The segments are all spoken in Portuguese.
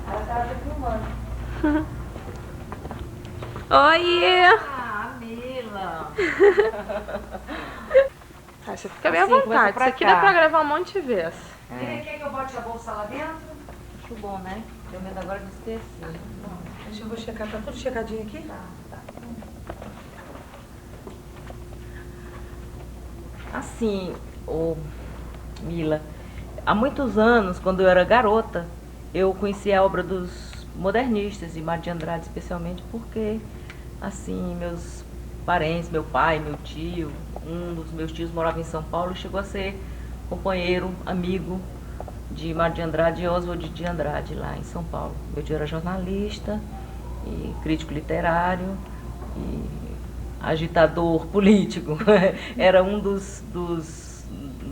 Ela estava filmando. Oi! Ah, Mila! Você fica bem à Assim, começa vontade. pra Isso aqui cá. dá pra gravar um monte de vezes. Quer que eu bote a bolsa lá dentro? Acho bom, né? Tenho medo agora de esquecer. Deixa eu checar, tá tudo checadinho aqui? Tá. Assim, Mila, há muitos anos, quando eu era garota, eu conheci a obra dos modernistas e Mário de Andrade especialmente porque, assim, meus parentes, meu pai, meu tio, um dos meus tios morava em São Paulo e chegou a ser companheiro, amigo de Mário de Andrade e Oswald de Andrade lá em São Paulo. Meu tio era jornalista e crítico literário e agitador político. Era um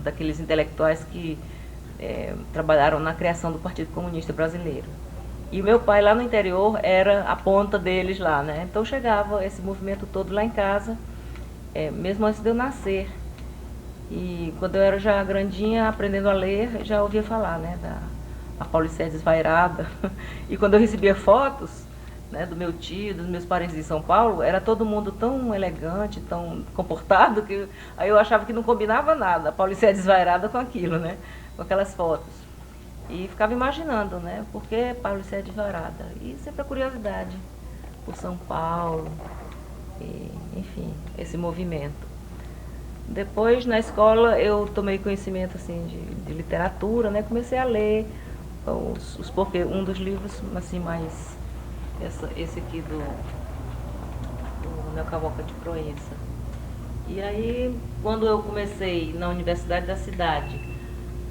daqueles intelectuais que trabalharam na criação do Partido Comunista Brasileiro. E o meu pai lá no interior era a ponta deles lá, né? Então chegava esse movimento todo lá em casa, mesmo antes de eu nascer. E quando eu era já grandinha, aprendendo a ler, já ouvia falar, né, da Paulicéia Desvairada. E quando eu recebia fotos, né, do meu tio, dos meus parentes de São Paulo, era todo mundo tão elegante, tão comportado, que aí eu achava que não combinava nada, a Paulicéia Desvairada com aquilo, né, com aquelas fotos. E ficava imaginando, né, por que Paulicéia Desvairada? E sempre a curiosidade por São Paulo, e, enfim, esse movimento. Depois, na escola, eu tomei conhecimento assim, de literatura, né? Comecei a ler os porquê. Um dos livros, assim, mais... Esse aqui do Meu Cavoca de Proença. E aí, quando eu comecei na Universidade da Cidade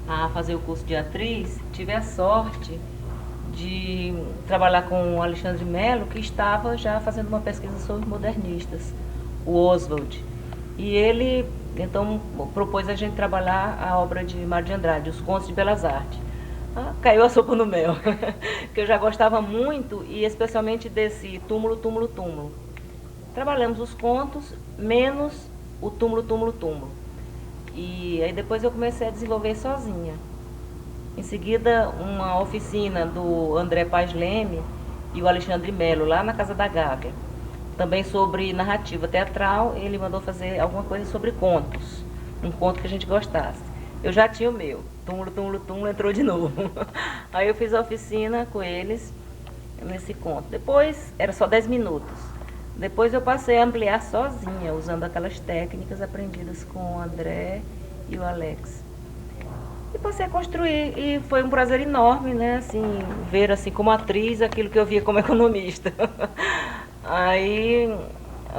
a fazer o curso de atriz, tive a sorte de trabalhar com o Alexandre Mello, que estava já fazendo uma pesquisa sobre modernistas, o Oswald. E ele, então, propôs a gente trabalhar a obra de Mário de Andrade, Os Contos de Belas Artes. Caiu a sopa no mel, que eu já gostava muito, e especialmente desse túmulo, túmulo, túmulo. Trabalhamos os contos, menos o túmulo, túmulo, túmulo. E aí depois eu comecei a desenvolver sozinha. Em seguida, uma oficina do André Paz Leme e o Alexandre Mello, lá na Casa da Gávea. Também sobre narrativa teatral, ele mandou fazer alguma coisa sobre contos. Um conto que a gente gostasse. Eu já tinha o meu. Túmulo, túmulo, túmulo, entrou de novo. Aí eu fiz a oficina com eles nesse conto. Depois, era só 10 minutos. Depois eu passei a ampliar sozinha, usando aquelas técnicas aprendidas com o André e o Alex. E passei a construir, e foi um prazer enorme, né, assim, ver assim como atriz aquilo que eu via como economista. Aí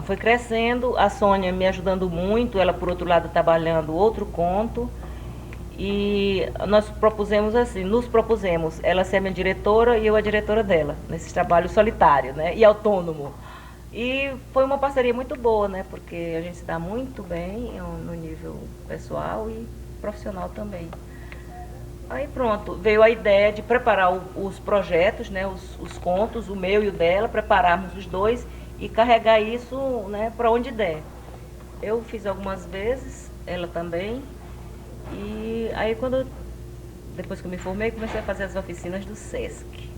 foi crescendo, a Sônia me ajudando muito, ela por outro lado trabalhando outro conto. E nós nos propusemos, ela ser a minha diretora e eu a diretora dela, nesse trabalho solitário, né, e autônomo. E foi uma parceria muito boa, né, porque a gente se dá muito bem no nível pessoal e profissional também. Aí pronto, veio a ideia de preparar os projetos, né, os contos, o meu e o dela, prepararmos os dois e carregar isso, né, para onde der. Eu fiz algumas vezes, ela também, e aí depois que eu me formei, comecei a fazer as oficinas do SESC,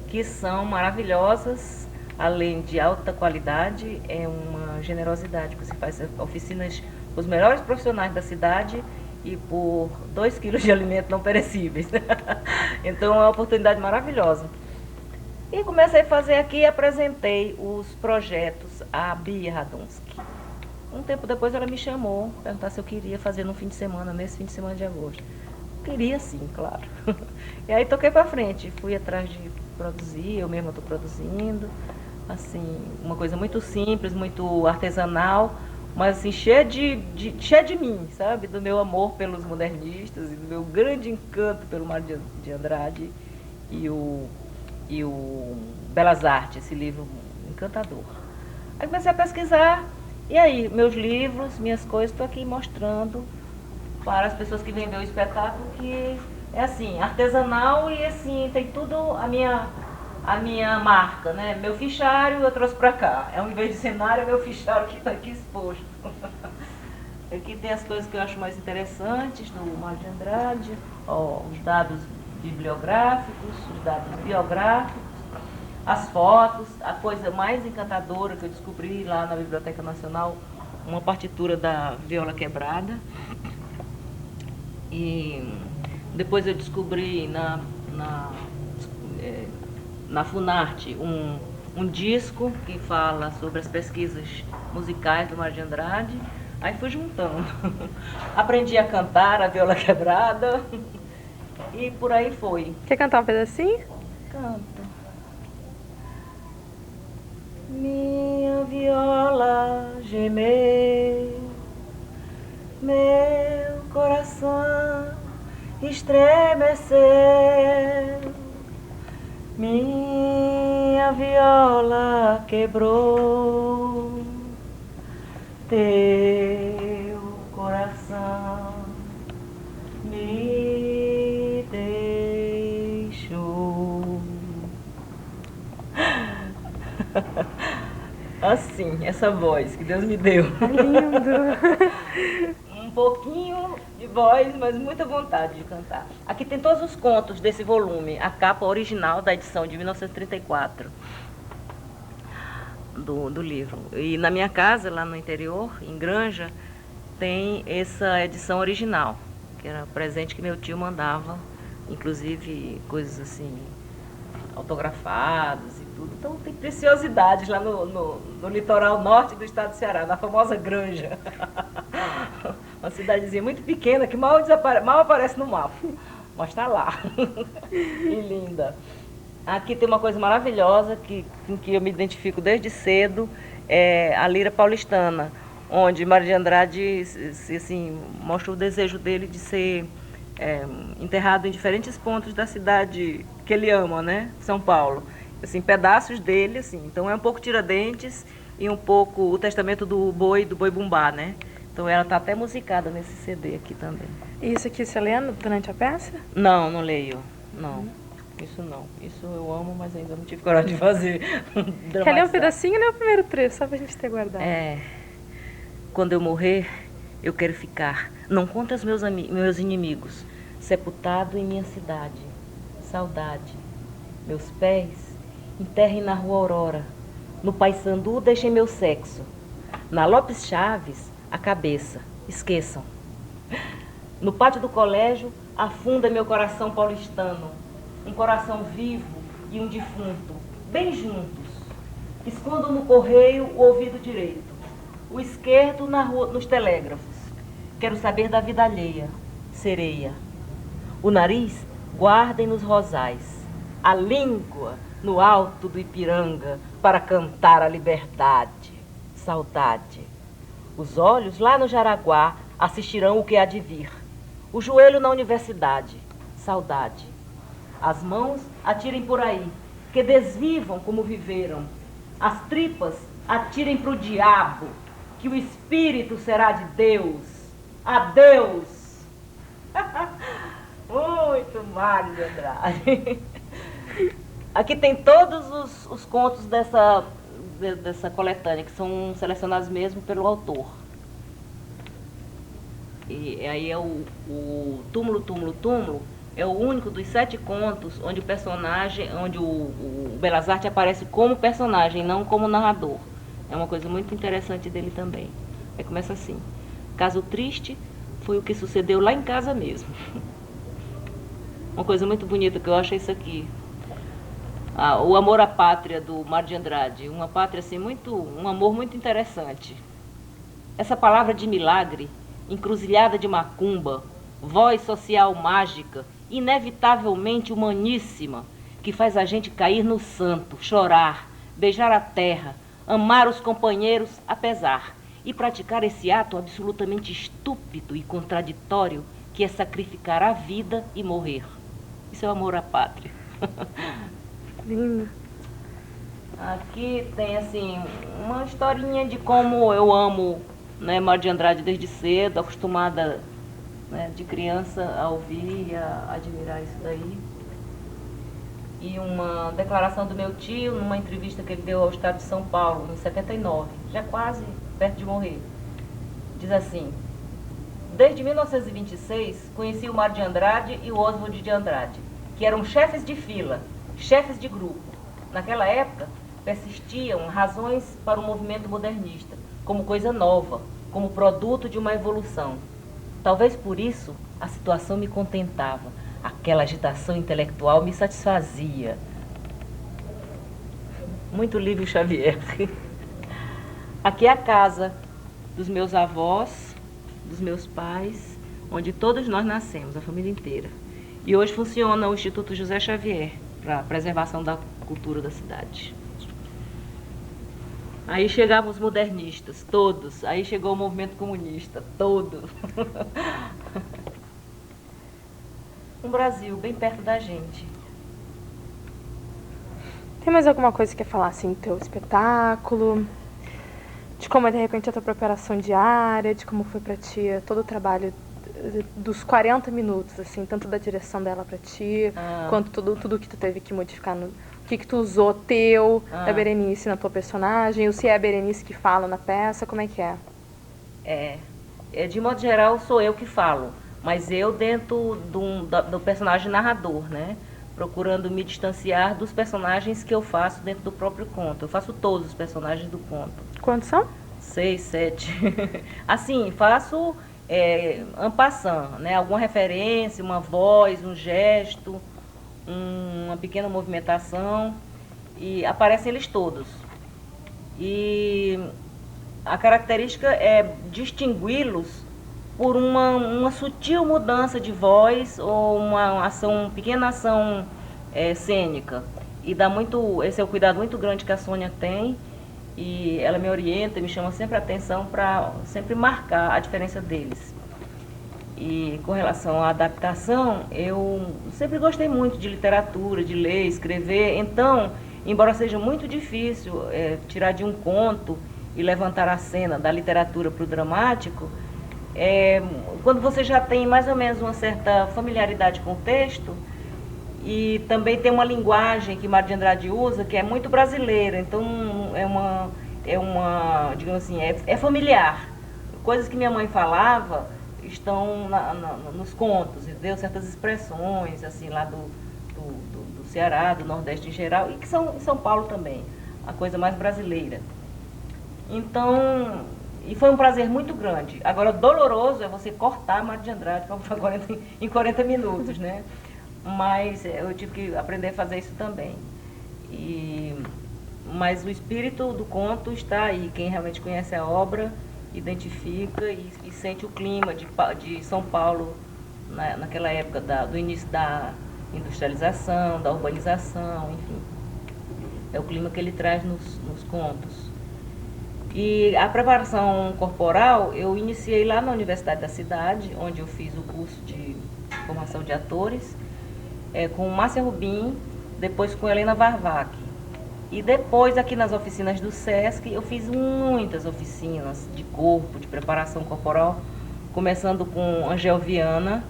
que são maravilhosas, além de alta qualidade, é uma generosidade, você faz oficinas com os melhores profissionais da cidade e por 2 quilos de alimento não perecíveis. Então é uma oportunidade maravilhosa. E comecei a fazer aqui e apresentei os projetos à Bia Radomski. Um tempo depois ela me chamou, perguntar se eu queria fazer no fim de semana, nesse fim de semana de agosto. Queria sim, claro. E aí toquei pra frente, fui atrás de produzir, eu mesma estou produzindo. Assim, uma coisa muito simples, muito artesanal, mas assim, cheia de mim, sabe? Do meu amor pelos modernistas e do meu grande encanto pelo Mário de Andrade e o Belas Artes, esse livro encantador. Aí comecei a pesquisar, e aí, meus livros, minhas coisas, estou aqui mostrando para as pessoas que vêm ver o espetáculo, que é assim, artesanal e assim, tem tudo a minha marca, né? Meu fichário eu trouxe para cá. Ao invés de cenário, é meu fichário que está aqui exposto. Aqui tem as coisas que eu acho mais interessantes do Mário de Andrade, ó, os dados bibliográficos, os dados biográficos, as fotos, a coisa mais encantadora que eu descobri lá na Biblioteca Nacional, uma partitura da viola quebrada. E depois eu descobri na Funarte um disco que fala sobre as pesquisas musicais do Mário de Andrade. Aí fui juntando. Aprendi a cantar a viola quebrada e por aí foi. Quer cantar um pedacinho? Canta. Minha viola gemeu, meu coração estremeceu, minha viola quebrou, teu coração me deixou. Assim, essa voz que Deus me deu. Lindo. Um pouquinho de voz, mas muita vontade de cantar. Aqui tem todos os contos desse volume, a capa original da edição de 1934 do livro. E na minha casa, lá no interior, em Granja, tem essa edição original, que era presente que meu tio mandava, inclusive coisas assim, autografadas e tudo. Então tem preciosidades lá no litoral norte do estado do Ceará, na famosa Granja. Uma cidadezinha muito pequena que mal aparece no mapa, mas está lá. E linda. Aqui tem uma coisa maravilhosa com que eu me identifico desde cedo, é a lira paulistana, onde Mário de Andrade assim, mostra o desejo dele de ser enterrado em diferentes pontos da cidade que ele ama, né? São Paulo. Assim, pedaços dele, assim. Então é um pouco Tiradentes e um pouco o Testamento do Boi Bumbá, né? Então ela está até musicada nesse CD aqui também. E isso aqui você lê durante a peça? Não, não leio. Não. Isso não. Isso eu amo, mas ainda não tive coragem de fazer. Quer ler um pedacinho, né? O primeiro trecho, só pra gente ter guardado. Quando eu morrer, eu quero ficar, não contra os meus inimigos, sepultado em minha cidade. Saudade. Meus pés enterrem na Rua Aurora. No Paissandu deixem meu sexo. Na Lopes Chaves, a cabeça. Esqueçam. No pátio do colégio, afunda meu coração paulistano. Um coração vivo e um defunto, bem juntos. Escondo no correio o ouvido direito, o esquerdo nos telégrafos. Quero saber da vida alheia, sereia. O nariz guardem nos rosais. A língua no alto do Ipiranga para cantar a liberdade, saudade. Os olhos lá no Jaraguá assistirão o que há de vir. O joelho na universidade, saudade. As mãos atirem por aí, que desvivam como viveram. As tripas atirem para o diabo, que o espírito será de Deus. Adeus! Muito Mário de Andrade. Aqui tem todos os contos dessa coletânea, que são selecionados mesmo pelo autor. E aí é o Túmulo, Túmulo, Túmulo, é o único dos 7 contos onde o personagem, onde o Belas Artes aparece como personagem, não como narrador. É uma coisa muito interessante dele também. Aí começa assim: caso triste foi o que sucedeu lá em casa mesmo. Uma coisa muito bonita que eu acho é isso aqui. O amor à pátria do Mário de Andrade, uma pátria assim um amor muito interessante. Essa palavra de milagre, encruzilhada de macumba, voz social mágica, inevitavelmente humaníssima, que faz a gente cair no santo, chorar, beijar a terra, amar os companheiros apesar, e praticar esse ato absolutamente estúpido e contraditório que é sacrificar a vida e morrer. Isso é o amor à pátria. Lindo. Aqui tem assim uma historinha de como eu amo, né, Mário de Andrade desde cedo, acostumada, né, de criança a ouvir e a admirar isso daí. E uma declaração do meu tio numa entrevista que ele deu ao Estado de São Paulo em 79, já quase perto de morrer. Diz assim: desde 1926 conheci o Mário de Andrade e o Oswald de Andrade. que eram chefes de fila, chefes de grupo. Naquela época, persistiam razões para o movimento modernista, como coisa nova, como produto de uma evolução. Talvez por isso a situação me contentava, aquela agitação intelectual me satisfazia. Muito Lívio Xavier. Aqui é a casa dos meus avós, dos meus pais, onde todos nós nascemos, a família inteira. E hoje funciona o Instituto José Xavier, para a preservação da cultura da cidade. Aí chegavam os modernistas, todos. Aí chegou o movimento comunista, todos. Um Brasil bem perto da gente. Tem mais alguma coisa que quer falar, assim, do teu espetáculo? De como é, de repente, a tua preparação diária, de como foi pra ti todo o trabalho dos 40 minutos, assim, tanto da direção dela pra ti, quanto tudo que tu teve que modificar, o que tu usou teu, da Berenice na tua personagem, ou se é a Berenice que fala na peça, como é que é? De modo geral, sou eu que falo, mas eu dentro do personagem narrador, né? Procurando me distanciar dos personagens que eu faço dentro do próprio conto. Eu faço todos os personagens do conto. Quantos são? 6, 7. Assim, faço en passant, né? Alguma referência, uma voz, um gesto, uma pequena movimentação, e aparecem eles todos. E a característica é distingui-los por uma sutil mudança de voz ou uma pequena ação cênica. E esse é o cuidado muito grande que a Sônia tem, e ela me orienta, me chama sempre a atenção para sempre marcar a diferença deles. E com relação à adaptação, eu sempre gostei muito de literatura, de ler, escrever. Então, embora seja muito difícil tirar de um conto e levantar a cena da literatura para o dramático, quando você já tem mais ou menos uma certa familiaridade com o texto, e também tem uma linguagem que Mário de Andrade usa, que é muito brasileira, então digamos assim, é familiar. Coisas que minha mãe falava estão nos contos, entendeu? Certas expressões, assim, lá do Ceará, do Nordeste em geral, e que são em São Paulo também, a coisa mais brasileira. Então, e foi um prazer muito grande. Agora, doloroso é você cortar Mário de Andrade em 40 minutos, né? Mas eu tive que aprender a fazer isso também. Mas o espírito do conto está aí. Quem realmente conhece a obra identifica e sente o clima de São Paulo naquela época do início da industrialização, da urbanização, enfim. É o clima que ele traz nos contos. E a preparação corporal eu iniciei lá na Universidade da Cidade, onde eu fiz o curso de formação de atores, com Márcia Rubim, depois com Helena Varvac. E depois aqui nas oficinas do SESC eu fiz muitas oficinas de corpo, de preparação corporal, começando com Angel Viana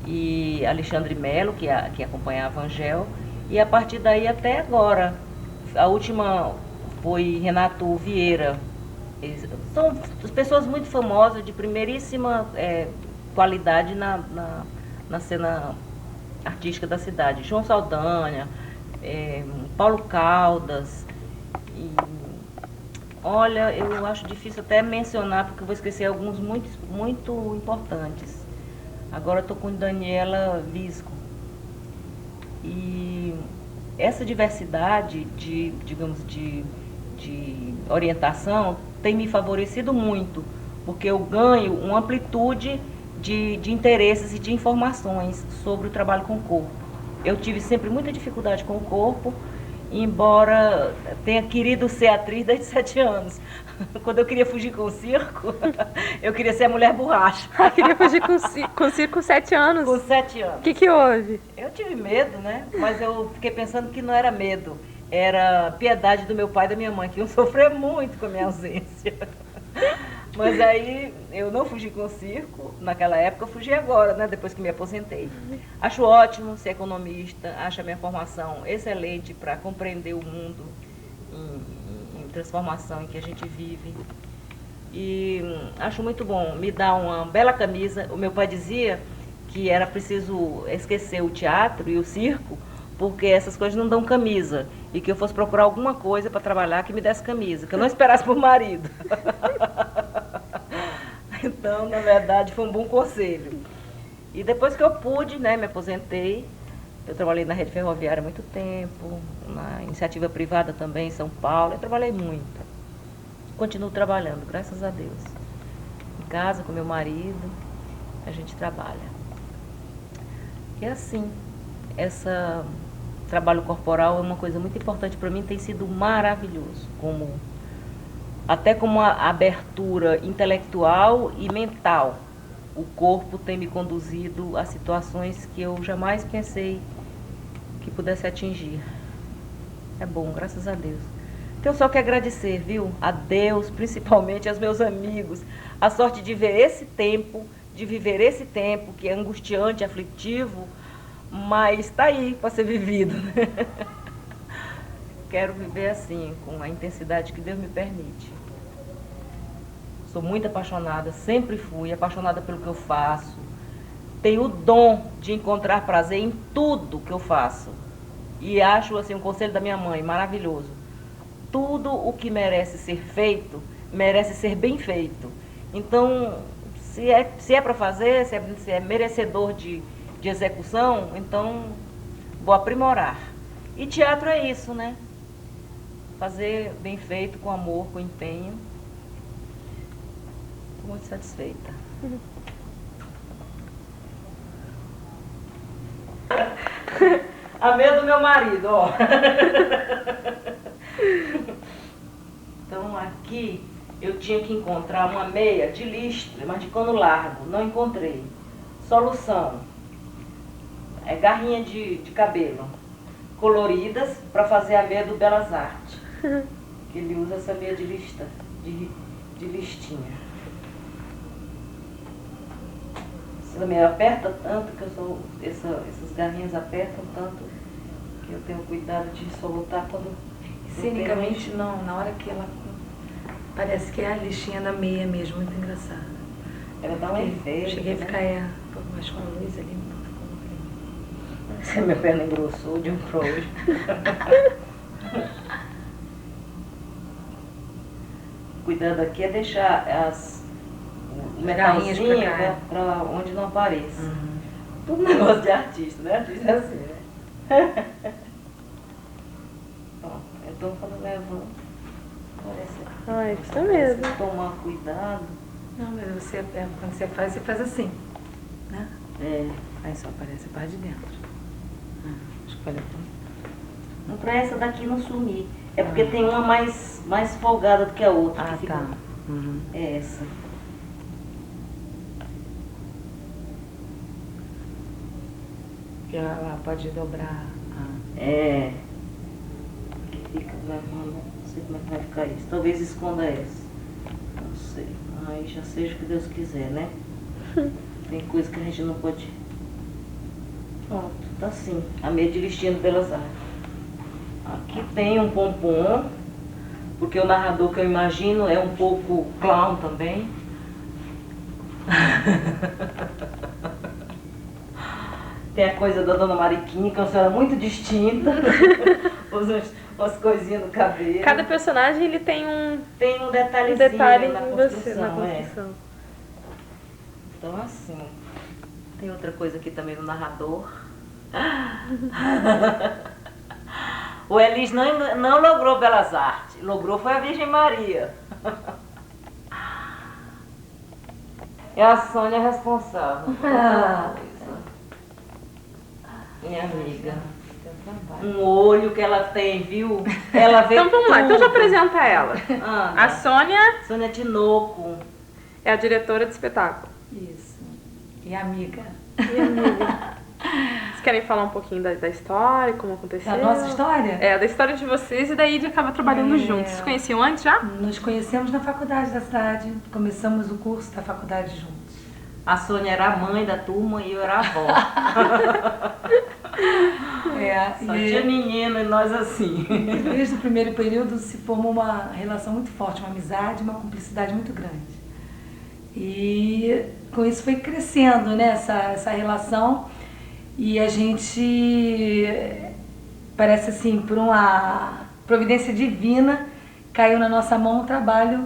e Alexandre Melo, que acompanhava a Angel, e a partir daí até agora. A última foi Renato Vieira. São pessoas muito famosas, de primeiríssima qualidade na cena artística da cidade. João Saldanha, Paulo Caldas. Olha, eu acho difícil até mencionar, porque eu vou esquecer alguns muito, muito importantes. Agora estou com Daniela Visco. E essa diversidade de orientação tem me favorecido muito, porque eu ganho uma amplitude de interesses e de informações sobre o trabalho com o corpo. Eu tive sempre muita dificuldade com o corpo, embora tenha querido ser atriz desde 7 anos. Quando eu queria fugir com o circo, eu queria ser a mulher borracha. Queria fugir com o circo com 7 anos? Com 7 anos. O que houve? Eu tive medo, né? Mas eu fiquei pensando que não era medo, era piedade do meu pai e da minha mãe, que iam sofrer muito com a minha ausência. Mas aí eu não fugi com o circo naquela época, eu fugi agora, né? Depois que me aposentei. Acho ótimo ser economista, acho a minha formação excelente para compreender o mundo em transformação em que a gente vive. E acho muito bom, me dá uma bela camisa. O meu pai dizia que era preciso esquecer o teatro e o circo, porque essas coisas não dão camisa, e que eu fosse procurar alguma coisa para trabalhar que me desse camisa, que eu não esperasse por marido. Então, na verdade, foi um bom conselho. E depois que eu pude, né, me aposentei, eu trabalhei na rede ferroviária há muito tempo, na iniciativa privada também em São Paulo, eu trabalhei muito. Continuo trabalhando, graças a Deus. Em casa, com meu marido, a gente trabalha. E assim, esse trabalho corporal é uma coisa muito importante para mim, tem sido maravilhoso, até como uma abertura intelectual e mental. O corpo tem me conduzido a situações que eu jamais pensei que pudesse atingir. É bom, graças a Deus. Então eu só quero agradecer, viu? A Deus, principalmente aos meus amigos, a sorte de ver esse tempo, de viver esse tempo que é angustiante, aflitivo, mas está aí para ser vivido, né? Quero viver assim, com a intensidade que Deus me permite. Sou muito apaixonada, sempre fui apaixonada pelo que eu faço. Tenho o dom de encontrar prazer em tudo que eu faço. E acho assim um conselho da minha mãe, maravilhoso. Tudo o que merece ser feito, merece ser bem feito. Então, se é para fazer, se é merecedor de execução, então vou aprimorar. E teatro é isso, né? Fazer bem feito, com amor, com empenho. Estou muito satisfeita. A meia do meu marido, ó. Então aqui eu tinha que encontrar uma meia de listra, mas de cano largo. Não encontrei. Solução. É garrinha de cabelo. Coloridas para fazer a meia do Belas Artes. Que ele usa essa meia de lista, de listinha. Essa meia aperta tanto que essas garrinhas apertam tanto que eu tenho cuidado de solutar quando... Cinicamente não, na hora que ela... Parece que é a listinha na meia mesmo, muito engraçado. Ela dá um efeito. Cheguei a né? ficar mais com a luz ali. Se a minha perna engrossou de um para hoje. Cuidado aqui é deixar o metalzinho para onde não apareça. Uhum. Tudo negócio de artista, né? Artista é assim, né? Ó, então quando levando, parece... Ai, isso mesmo. Tomar cuidado. Não, mas quando você faz assim, né? É. Aí só aparece a parte de dentro. Escolha Não para essa daqui não sumir. É porque tem uma mais folgada do que a outra. Ah, que fica... tá. Uhum. É essa. Que ela pode dobrar. É. Que fica levando. Não sei como é que vai ficar isso. Talvez esconda essa. Não sei. Aí já seja o que Deus quiser, né? Tem coisa que a gente não pode. Pronto, tá assim. A meia de listinha do Belas Artes. Aqui tem um pompom, porque o narrador que eu imagino é um pouco clown também. Tem a coisa da Dona Mariquinha, que é uma senhora muito distinta. Usa umas coisinhas no cabelo. Cada personagem ele tem um detalhezinho detalhe na em construção. você, na construção. Então assim, tem outra coisa aqui também no narrador. O Elis não logrou Belas Artes, logrou foi a Virgem Maria. É a Sônia responsável. Minha amiga. Um olho que ela tem, viu? Ela vê Então vamos lá, então tudo. já apresenta ela. Anda. A Sônia Sônia Tinoco. é a diretora do espetáculo. Isso. E amiga. E amiga. Vocês querem falar um pouquinho da história, como aconteceu? Da nossa história? É, da história de vocês e daí de acabar trabalhando juntos. Vocês conheciam antes já? Nos conhecemos na faculdade da cidade. Começamos o curso da faculdade juntos. A Sônia era a mãe da turma e eu era a avó. Só tinha menino e nós assim. Desde o primeiro período se formou uma relação muito forte, uma amizade, uma cumplicidade muito grande. E com isso foi crescendo, né, essa relação. E a gente, parece assim, por uma providência divina, caiu na nossa mão um trabalho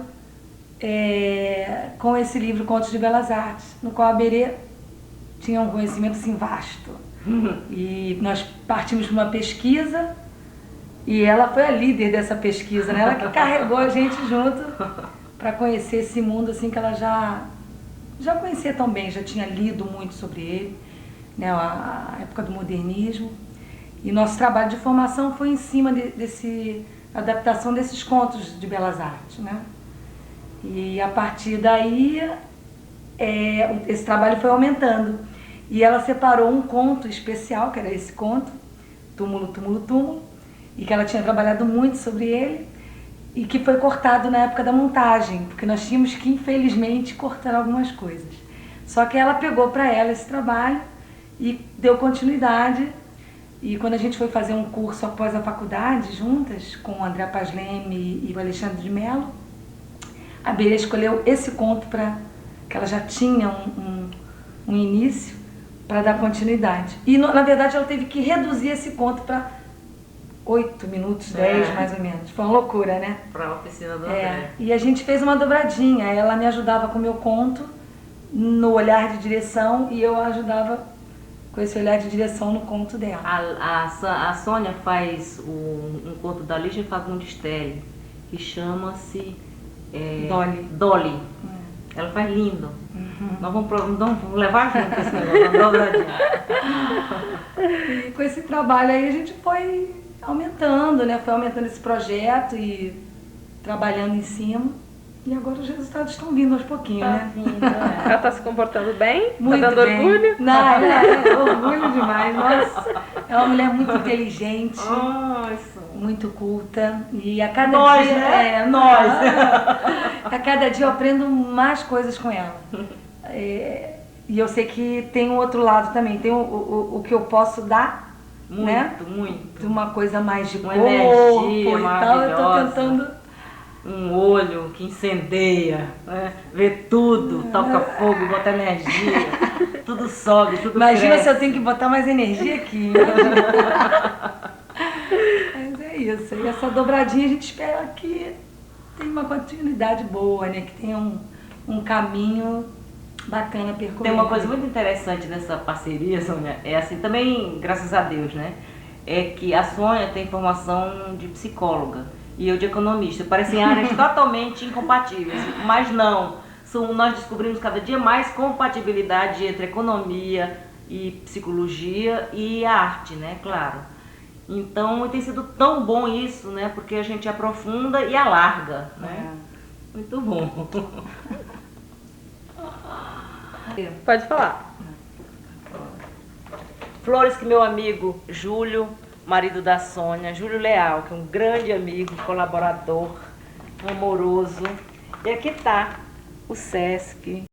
com esse livro Contos de Belas Artes, no qual a Berê tinha um conhecimento assim vasto. E nós partimos para uma pesquisa e ela foi a líder dessa pesquisa, né? Ela que carregou a gente junto para conhecer esse mundo assim que ela já conhecia tão bem, já tinha lido muito sobre ele, né? A época do modernismo. E nosso trabalho de formação foi em cima desse adaptação desses contos de Belas Artes, né? E a partir daí esse trabalho foi aumentando. E ela separou um conto especial, que era esse conto, Túmulo, Túmulo, Túmulo, e que ela tinha trabalhado muito sobre ele, e que foi cortado na época da montagem, porque nós tínhamos que, infelizmente, cortar algumas coisas. Só que ela pegou para ela esse trabalho e deu continuidade. E quando a gente foi fazer um curso após a faculdade, juntas, com o André Paz Leme e o Alexandre de Mello, a Berê escolheu esse conto que ela já tinha um início, para dar continuidade. E, na verdade, ela teve que reduzir esse conto para 8 minutos, 10 mais ou menos. Foi uma loucura, né? Para a oficina do André. E a gente fez uma dobradinha. Ela me ajudava com o meu conto, no olhar de direção, e eu ajudava com esse olhar de direção no conto dela. A Sônia faz um conto da Lígia Fagundes Telles, que chama-se Dolly. Ela faz lindo. Nós vamos levar junto esse negócio, E com esse trabalho aí a gente foi aumentando, né? Foi aumentando esse projeto e trabalhando em cima. E agora os resultados estão vindo aos pouquinhos, né? Ela está se comportando bem? Muito tá dando bem. orgulho? Não, orgulho demais. Nossa, é uma mulher muito inteligente. Nossa. Muito culta. E a cada Nós, dia... né? Nós. A cada dia eu aprendo mais coisas com ela. E eu sei que tem um outro lado também. Tem o que eu posso dar, Muito, né? muito. De uma coisa mais de Uma corpo energia e tal. Eu tô maravilhosa. tentando... Um olho que incendeia, né? Vê tudo, toca fogo, bota energia, tudo sobe, tudo Imagina cresce. se eu tenho que botar mais energia aqui. Mas é isso. E essa dobradinha a gente espera que tenha uma continuidade boa, né? Que tenha um caminho bacana percorrido. Tem uma coisa muito interessante nessa parceria, Sônia, é assim, também, graças a Deus, né? É que a Sônia tem formação de psicóloga e eu de economista. Parecem áreas totalmente incompatíveis, mas não. Nós descobrimos cada dia mais compatibilidade entre economia e psicologia e a arte, né? Claro. Então tem sido tão bom isso, né? Porque a gente aprofunda e alarga, né? Muito bom. Pode falar. Flores que meu amigo Júlio, marido da Sônia, Júlio Leal, que é um grande amigo, colaborador, amoroso. E aqui está o Sesc.